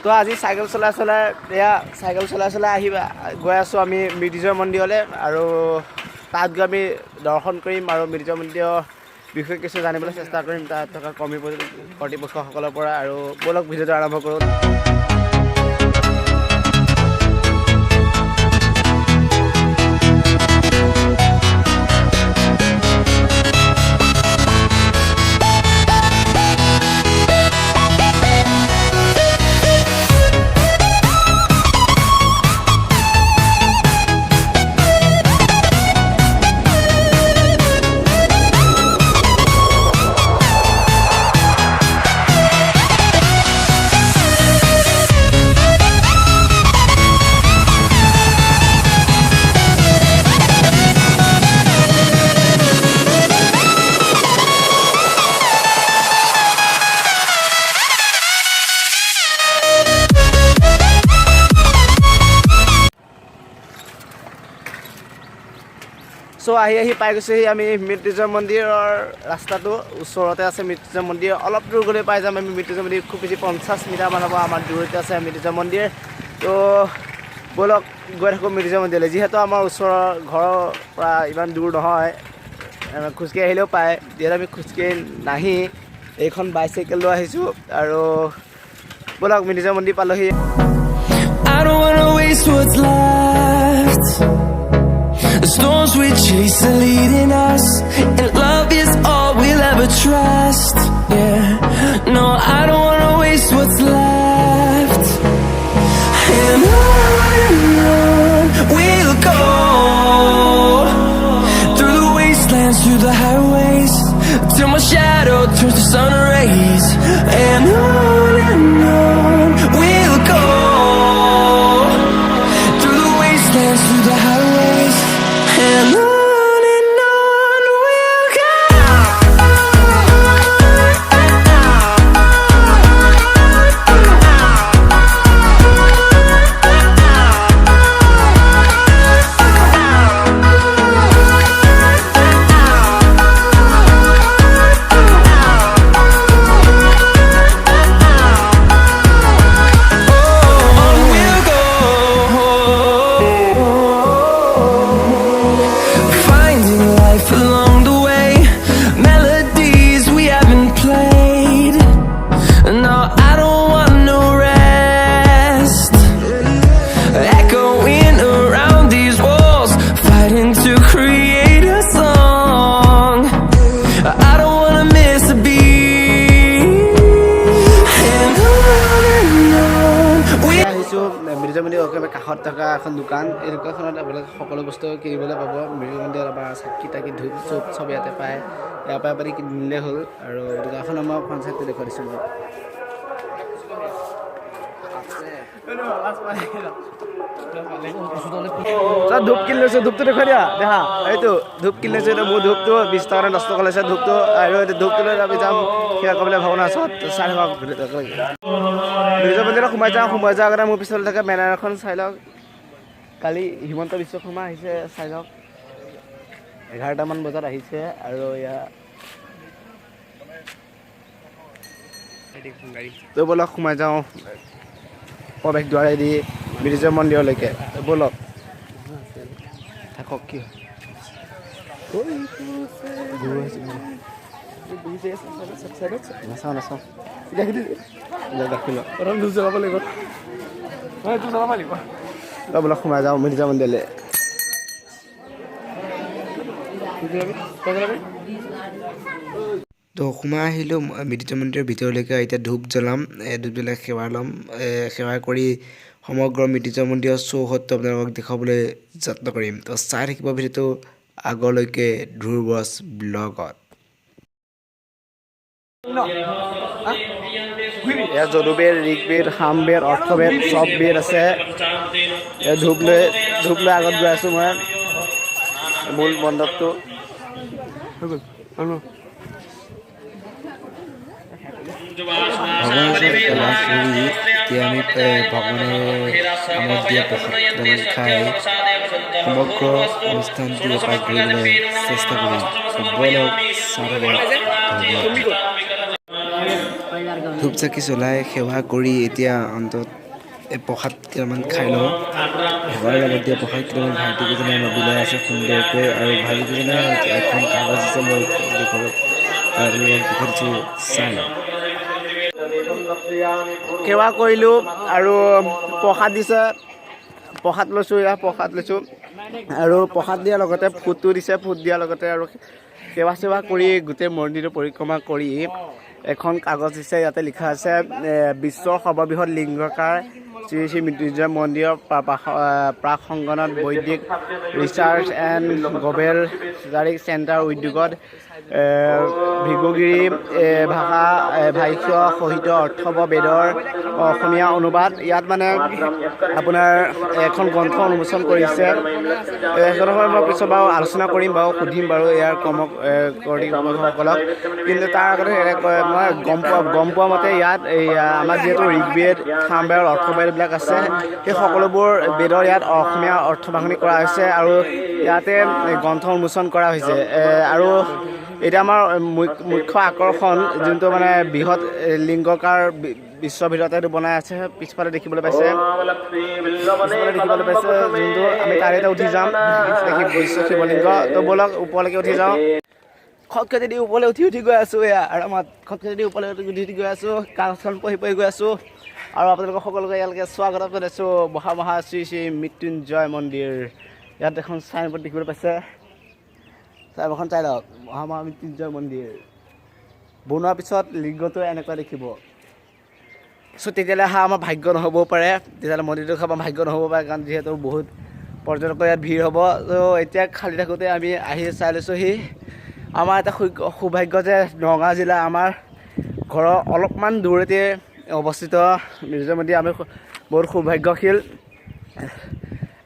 তো আজি চাইকেল চলাই আহিবা গৈ আছোঁ আমি মৃত্যুঞ্জয় মন্দিৰলৈ আৰু তাত গৈ আমি দৰ্শন কৰিম আৰু মৃত্যুঞ্জয় মন্দিৰৰ বিষয়ে কিছু জানিবলৈ চেষ্টা কৰিম তাত থকা কৰ্তৃপক্ষসকলৰ পৰা আৰু ব'লক ভিডিঅ'টো আৰম্ভ কৰোঁ। চ' আহি পাই গৈছোঁহি আমি মৃত্যুঞ্জয় মন্দিৰৰ ৰাস্তাটো ওচৰতে আছে মৃত্যুঞ্জয় মন্দিৰ অলপ দূৰ গ'লে পাই যাম আমি মৃত্যুঞ্জয় মন্দিৰ খুব বেছি 50 মিটাৰমান হ'ব আমাৰ দূৰতে আছে মৃত্যুঞ্জয় মন্দিৰ। তো ব'লক গৈ থাকোঁ মৃত্যুঞ্জয় মন্দিৰলৈ যিহেতু আমাৰ ওচৰৰ ঘৰৰ পৰা ইমান দূৰ নহয় খোজকাঢ়ি আহিলেও পায় যিহেতু আমি খোজকাঢ়ি নাহি এইখন বাইচাইকেল লৈ আহিছোঁ আৰু ব'লক মৃত্যুঞ্জয় মন্দিৰ পালোহি। The storms we chase are leading us, and love is all we'll ever trust. Yeah, no, I don't wanna waste what's left. And on we'll go, through the wastelands, through the highways, till my shadow turns to sun rays. And on we'll go, through the wastelands, through the highways. And on we'll go. Mrityunjay মন্দিৰৰ একেবাৰে কাষত থকা এখন দোকান এই দোকানখনত আপোনালোকে সকলো বস্তু কিনিবলৈ পাব। মৃত্যুঞ্জয় মন্দিৰত আমাৰ চাকি তাকি ধূপ চুপ চব ইয়াতে পায় ইয়াৰ পৰা আপুনি কিনিলে হ'ল আৰু দোকানখনৰ মই পঞ্চায়তটো দেখুৱাই দিছোঁ মই ধূপ কিনি লৈছোঁ ধূপটো দেখুৱাই দিয়া দেখা এইটো ধূপ কিনি লৈছোঁ এইটো মোৰ ধূপটো 20 টকা 10 টকা লৈছে ধূপটো আৰু এইটো ধূপটো লৈ আমি যাম সেয়া ক'বলৈ ভাওনা আছোঁ চাই থাকক মৃত্যুঞ্জয় মন্দিৰত সোমাই যোৱাৰ আগতে মোৰ পিছলৈ থাকে বেনাৰ এখন চাই লওক কালি হিমন্ত বিশ্ব শৰ্মা আহিছে চাই লওক 11টামান বজাত আহিছে আৰু ইয়াত তো ব'লক সোমাই যাওঁ প্ৰৱেশ দুৱাৰেদি মৃত্যুঞ্জয় মন্দিৰলৈকে ব'লক থাকক কি নাচাওঁ ব'লক সোমাই যাওঁ মৃত্যুঞ্জয় মন্দিৰলৈ তো সোমাই আহিলোঁ মৃত্যুঞ্জয় মন্দিৰৰ ভিতৰলৈকে এতিয়া ধূপ জ্বলাম ধূপ জ্বলাই সেৱা ল'ম সেৱা কৰি সমগ্ৰ মৃত্যুঞ্জয় মন্দিৰৰ চৌহদটো আপোনালোকক দেখুৱাবলৈ যত্ন কৰিম তো চাই থাকিব ভিডিঅ'টো আগলৈকে ধ্ৰুৱছ ব্লগত। ইয়াত যদুবেদ ঋগবেদ সামবেদ অৰ্থবেদ চব বেদ আছে ধূপ লৈ আগত গৈ আছোঁ মই মূল মণ্ডপটো ভগৱানৰ ওচৰত লাভ কৰি এতিয়া আমি ভগৱানে আমাক দিয়া প্ৰসাদ খাই সমগ্ৰ অনুষ্ঠানটো এপাক ঘূৰিবলৈ চেষ্টা কৰিম। ব'লক চাই থাকক। ধূপ চাকি জ্বলাই সেৱা কৰি এতিয়া অন্তত প্ৰসাদ কেইটামান খাই লওঁ ভগৱানৰ লগত দিয়া প্ৰসাদ কেইটামান ভাইটিকেইজনে আমাক বিলাই আছে সুন্দৰকৈ আৰু ভাইটিকেইজনে এখন কাগজ দিছে মই দেখুৱাব দিছোঁ চাই লওঁ সেৱা কৰিলোঁ আৰু প্ৰসাদ দিছে প্ৰসাদ লৈছোঁ আৰু প্ৰসাদ দিয়াৰ লগতে ফুটটো দিছে ফুট দিয়াৰ লগতে আৰু সেৱা চেৱা কৰি গোটেই মন্দিৰটো পৰিক্ৰমা কৰি এখন কাগজ দিছে ইয়াতে লিখা আছে বিশ্বৰ সৰ্ববৃহৎ লিংগাকাৰ শ্ৰী শ্ৰী মৃত্যুঞ্জয় মন্দিৰৰ প্ৰাক সংগণত বৈদিক ৰিচাৰ্চ এণ্ড গবেলজাৰিক চেণ্টাৰ উদ্যোগত ভৃগুগিৰি ভাষা ভাষ্য সহিত অৰ্থৱ বেদৰ অসমীয়া অনুবাদ ইয়াত মানে আপোনাৰ এখন গ্ৰন্থ উন্মোচন কৰিছে সেইখনৰ মই পিছত বাৰু আলোচনা কৰিম বাৰু সুধিম বাৰু ইয়াৰ কৰ্তৃপক্ষসকলক কিন্তু তাৰ আগতে মই গম পোৱা মতে ইয়াত এই আমাৰ যিহেতু ঋগ্বেদ সামবেদ অৰ্থবেদবিলাক আছে সেই সকলোবোৰ বেদৰ ইয়াত অসমীয়া অৰ্থভাঙনি কৰা হৈছে আৰু ইয়াতে গ্ৰন্থ উন্মোচন কৰা হৈছে আৰু এতিয়া আমাৰ মুখ্য আকৰ্ষণ যোনটো মানে বৃহৎ লিংগকাৰ বিশ্বৰ ভিতৰতে এইটো বনাই আছে পিছফালে দেখিবলৈ পাইছে যোনটো আমি তাৰে উঠি যাম বিশ্ব শিৱলিংগ তো ব'লক ওপৰলৈকে উঠি যাওঁ খটকৈ যদি ওপৰলৈ উঠি গৈ আছোঁ এয়া আৰামত খটকৈ যদি ওপৰলৈ উঠি গৈ আছোঁ কাগজখন পঢ়ি গৈ আছোঁ আৰু আপোনালোকক সকলোকে ইয়ালৈকে স্বাগতম জনাইছোঁ মহা শ্ৰী শ্ৰী মৃত্যুঞ্জয় মন্দিৰ ইয়াত এখন চাইনবোৰ্ড দেখিবলৈ পাইছে চাইনবোৰ্ডখন চাই লওক মহা মৃত্যুঞ্জয় মন্দিৰ বনোৱাৰ পিছত লিংগটো এনেকুৱা দেখিব চ' তেতিয়াহ'লে আমাৰ ভাগ্য নহ'বও পাৰে তেতিয়াহ'লে মন্দিৰটো আমাৰ ভাগ্য নহ'ব পাৰে কাৰণ যিহেতু বহুত পৰ্যটকৰ ইয়াত ভিৰ হ'ব ত' এতিয়া খালী থাকোঁতে আমি আহি চাই লৈছোঁহি আমাৰ এটা সৌভাগ্য যে নগাঁও জিলা আমাৰ ঘৰৰ অলপমান দূৰতে অৱস্থিত মৃত্যুঞ্জয় মন্দিৰ আমি বহুত সৌভাগ্যশীল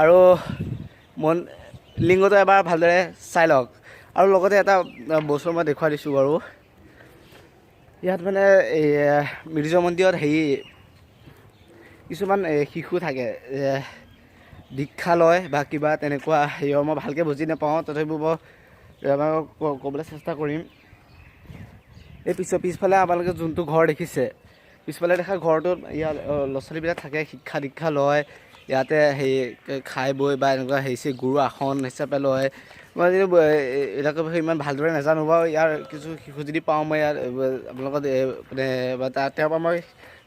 আৰু লিংগটো এবাৰ ভালদৰে চাই লওক আৰু লগতে এটা বস্তু মই দেখুৱাই দিছোঁ বাৰু ইয়াত মানে এই মৃত্যুঞ্জয় মন্দিৰত কিছুমান শিশু থাকে দীক্ষা লয় বা কিবা তেনেকুৱা মই ভালকৈ বুজি নাপাওঁ তথাপিও মই ক'বলৈ চেষ্টা কৰিম এই পিছফালে আপোনালোকে যোনটো ঘৰ দেখিছে পিছফালে দেখা ঘৰটোত ইয়াত ল'ৰা ছোৱালীবিলাক থাকে শিক্ষা দীক্ষা লয় ইয়াতে খাই বৈ বা এনেকুৱা গুৰু আসন হিচাপে লয় মই যদি এইবিলাকৰ বিষয়ে ইমান ভালদৰে নাজানো বাৰু ইয়াৰ কিছু শিশু যদি পাওঁ মই ইয়াত আপোনালোকক মানে তেওঁৰ পৰা মই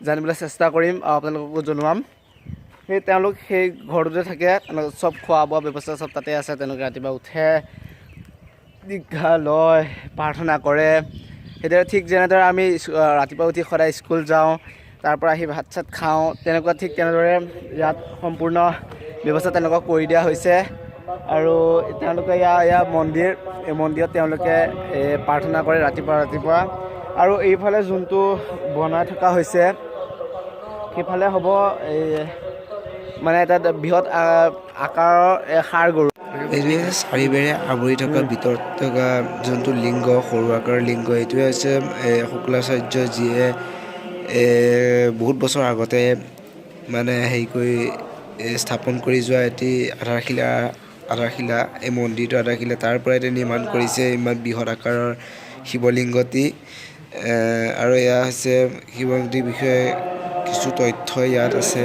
জানিবলৈ চেষ্টা কৰিম আৰু আপোনালোককো জনোৱাম তেওঁলোক সেই ঘৰটোতে থাকে চব খোৱা বোৱা ব্যৱস্থা চব তাতে আছে তেওঁলোকে ৰাতিপুৱা উঠে দীক্ষা লয় প্ৰাৰ্থনা কৰে সেইদৰে ঠিক যেনেদৰে আমি ৰাতিপুৱা উঠি সদায় স্কুল যাওঁ তাৰ পৰা আহি ভাত চাত খাওঁ তেনেকুৱা ঠিক তেনেদৰে ইয়াত সম্পূৰ্ণ ব্যৱস্থা তেনেকুৱা কৰি দিয়া হৈছে আৰু তেওঁলোকে ইয়াৰ মন্দিৰত তেওঁলোকে প্ৰাৰ্থনা কৰে ৰাতিপুৱা আৰু এইফালে যোনটো বনাই থকা হৈছে সেইফালে হ'ব মানে এটা বৃহৎ আকাৰৰ সাৰ গৰু এইটোৱে চাৰিবেৰে আৱৰি থকা ভিতৰত থকা যোনটো লিংগ সৰু আকাৰৰ লিংগ এইটোৱে হৈছে শুক্লাচাৰ্য যিয়ে বহুত বছৰ আগতে মানে স্থাপন কৰি যোৱা এটি আধাৰশিলা এই মন্দিৰটো আধাৰশিলা তাৰ পৰাই নিৰ্মাণ কৰিছে ইমান বৃহৎ আকাৰৰ শিৱলিংগটি আৰু এয়া হৈছে শিৱলিংগটিৰ বিষয়ে কিছু তথ্য ইয়াত আছে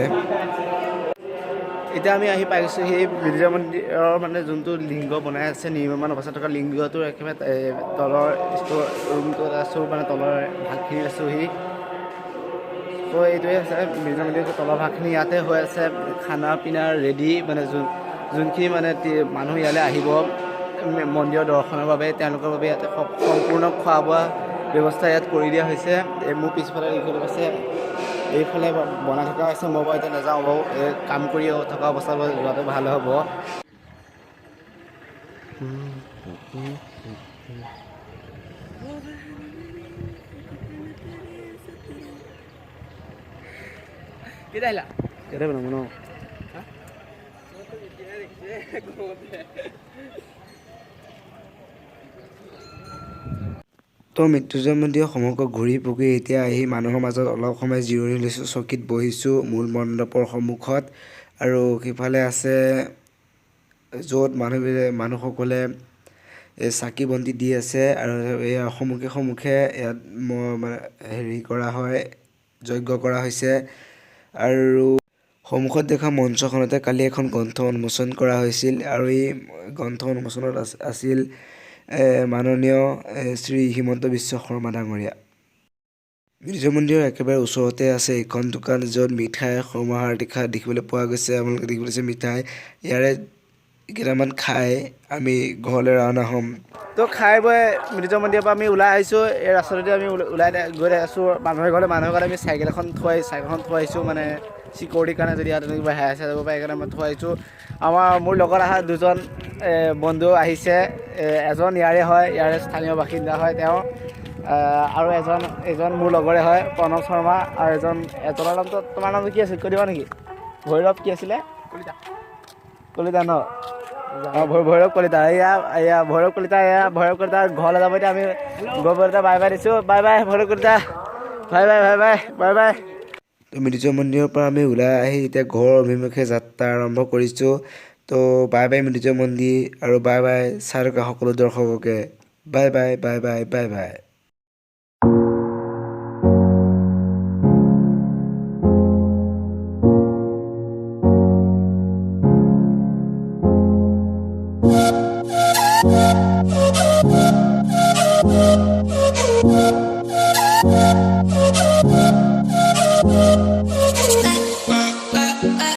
এতিয়া আমি আহি পাইছোঁ সেই মৃত্যুঞ্জয় মন্দিৰৰ মানে যোনটো লিংগ বনাই আছে নিৰ্মাণ অৱস্থাত থকা লিংগটোৰ একেবাৰে তলৰ ৰুমটোত আছোঁ মানে তলৰ ভাগখিনিত আছোঁহি ত' এইটোৱে আছে মৃত্যুঞ্জয় মন্দিৰৰ তলৰ ভাগখিনি ইয়াতে হৈ আছে খানা পিনা ৰেডি মানে যোনখিনি মানে মানুহ ইয়ালৈ আহিব মন্দিৰৰ দৰ্শনৰ বাবে তেওঁলোকৰ বাবে ইয়াতে সম্পূৰ্ণ খোৱা বোৱা ব্যৱস্থা ইয়াত কৰি দিয়া হৈছে মোৰ পিছফালে দেখিবলৈ পাইছে এইফালে বনাই থকা হৈছে মই বাৰু এতিয়া নাযাওঁ বাৰু কাম কৰি থকা অৱস্থাত যোৱাটো ভাল হ'ব কেতিয়া আহিলা কেতিয়া বনাব ন তো মৃত্যুঞ্জয় মন্দিৰ সমগ্ৰ ঘূৰি পকি এতিয়া আহি মানুহৰ মাজত অলপ সময় জিৰণি লৈছোঁ চকীত বহিছোঁ মূল মণ্ডপৰ সন্মুখত আৰু সিফালে আছে য'ত মানুহসকলে চাকি বন্তি দি আছে আৰু এয়া সন্মুখে সন্মুখে ইয়াত মানে হেৰি কৰা হয় যজ্ঞ কৰা হৈছে আৰু সন্মুখত দেখা মঞ্চখনতে কালি এখন গ্ৰন্থ উন্মোচন কৰা হৈছিল আৰু এই গ্ৰন্থ উন্মোচনত আছিল মাননীয় শ্ৰী হিমন্ত বিশ্ব শৰ্মা ডাঙৰীয়া। মৃত্যু মন্দিৰৰ একেবাৰে ওচৰতে আছে এখন দোকান য'ত মিঠাই সমাহাৰ দেখিবলৈ পোৱা গৈছে। আপোনালোকে দেখিবলৈ পাইছে মিঠাই ইয়াৰে কেইটামান খাই আমি ঘৰলৈ ৰাওনা হ'ম। তো খাই বৈ মৃত্যুঞ্জয় মন্দিৰৰ পৰা আমি ওলাই আহিছোঁ। এই ৰাস্তাটোতে আমি ওলাই গৈ আছোঁ মানুহৰ ঘৰলৈ আমি চাইকেলখন থৈ আহিছোঁ মানে চিকিউৰিটিৰ কাৰণে যদি ইয়াত কিবা হেৰাই যাব পাৰে সেইকাৰণে মই থৈ আহিছোঁ। মোৰ লগত অহা দুজন বন্ধু আহিছে। এজন ইয়াৰে স্থানীয় বাসিন্দা হয় তেওঁ আৰু এজন মোৰ লগৰে হয় প্ৰণৱ শৰ্মা আৰু এজনৰ নামটো তোমাৰ নামটো কি আছিল কৈ দিবা নেকি? ভৈৰৱ কি আছিলে? কলিতা ন? ভৈৰৱ কলিতা এয়া ভৈৰৱ কলিতা ঘৰলৈ যাব এতিয়া আমি গৈ বাই বাই দিছোঁ। Bye bye Bhairav Kalita, bye bye bye bye bye bye. Mrityunjay মন্দিৰৰ পৰা আমি ওলাই আহি এতিয়া ঘৰৰ অভিমুখে যাত্ৰা আৰম্ভ কৰিছোঁ। তো বাই বাই মৃত্যুঞ্জয় মন্দিৰ আৰু বাই বাই চাই থকা সকলো দৰ্শককে bye bye bye bye bye bye. We'll be right back.